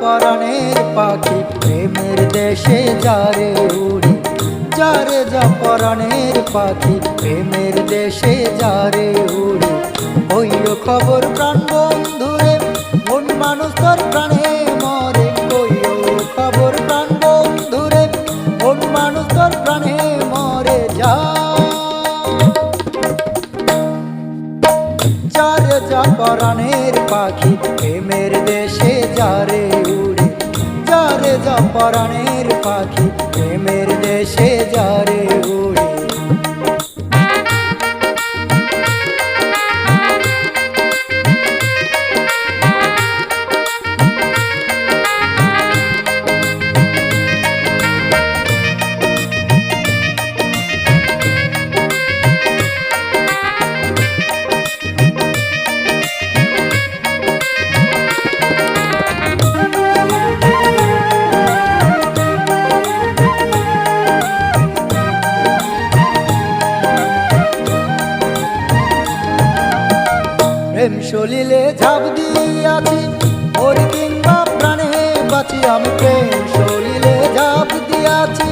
পরাণের পাখি প্রেমের দেশে যারে উড়ি, যারে যা পরাণের পাখি প্রেমের দেশে যারে উড়ি। কইও খবর প্রাণ বন্ধুরে, মন মানুষ তোর প্রাণে মরে। কইও খবর প্রাণ বন্ধুরে, মন মানুষ তোর প্রাণে মরে। যারে যা পরাণের পাখি প্রেমের দেশে যারে উড়ে, যারে যা পরাণের পাখি প্রেমের দেশে যারে উড়ে। প্রেম সলিলে ঝাঁপ দিয়াছি, মরি কিংবা প্রাণে বাঁচি। আমি প্রেম সলিলে ঝাঁপ দিয়াছি,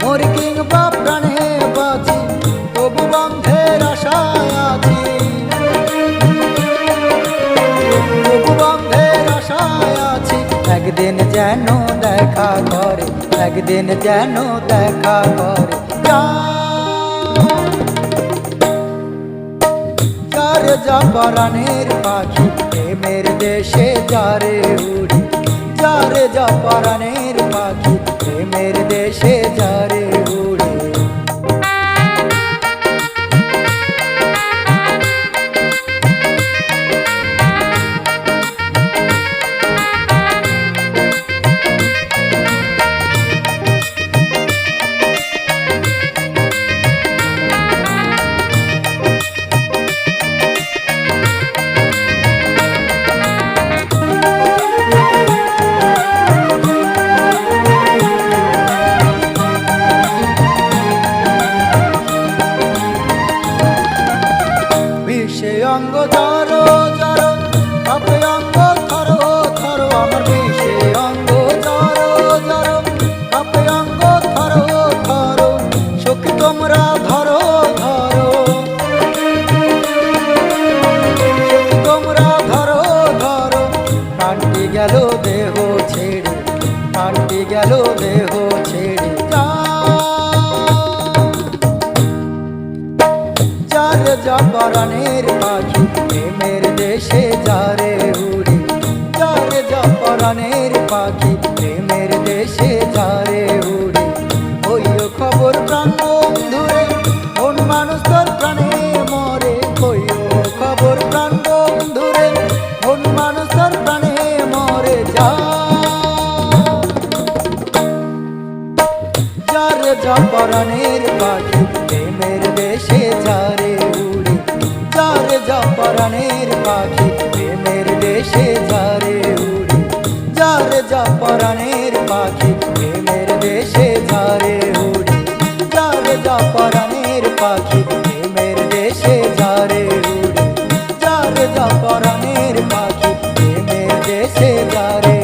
মরি কিংবা প্রাণে বাঁচি। তবু বন্ধের আশায় আছি, তবু বন্ধের আশায় আছি। একদিন যেন দেখা করে, একদিন যেন দেখা করে। যারে যা পরাণের পাখি প্রেমের দেশে যারে উড়ি, যারে যা পরাণের পাখি প্রেমের দেশে যারে উড়ি। অঙ্গ ধরো ধরো, কাঁপে অঙ্গ ধরো ধরো। আমার বিষে অঙ্গ ধরো ধরো, কাঁপে অঙ্গ ধরো ধরো। সখী তোমরা ধরো ধরো, সখী তোমরা ধরো ধরো। প্রাণটি গেল দেহ ছেড়ে, প্রাণটি গেল দেহ ছেড়ে। যারে যা পরাণের পাখি প্রেমের দেশে যারে উড়ি, যারে যা পরাণের পাখি প্রেমের দেশে যারে উড়ি। কইও খবর প্রাণ বন্ধুরে, মন মানুষ তোর প্রাণে মরে। কইও খবর প্রাণ বন্ধুরে, মন মানুষ তোর প্রাণে মরে। যারে যা পরাণের পাখি প্রেমের দেশে যারে উড়ি, যারে যা পরাণের পাখি প্রেমের দেশে যারে উড়ি। যারে যা পরাণের পাখি প্রেমের দেশে যারে উড়ি, যারে যা পরাণের পাখি প্রেমের দেশে যারে উড়ি। যারে যা পরাণের পাখি প্রেমের দেশে যারে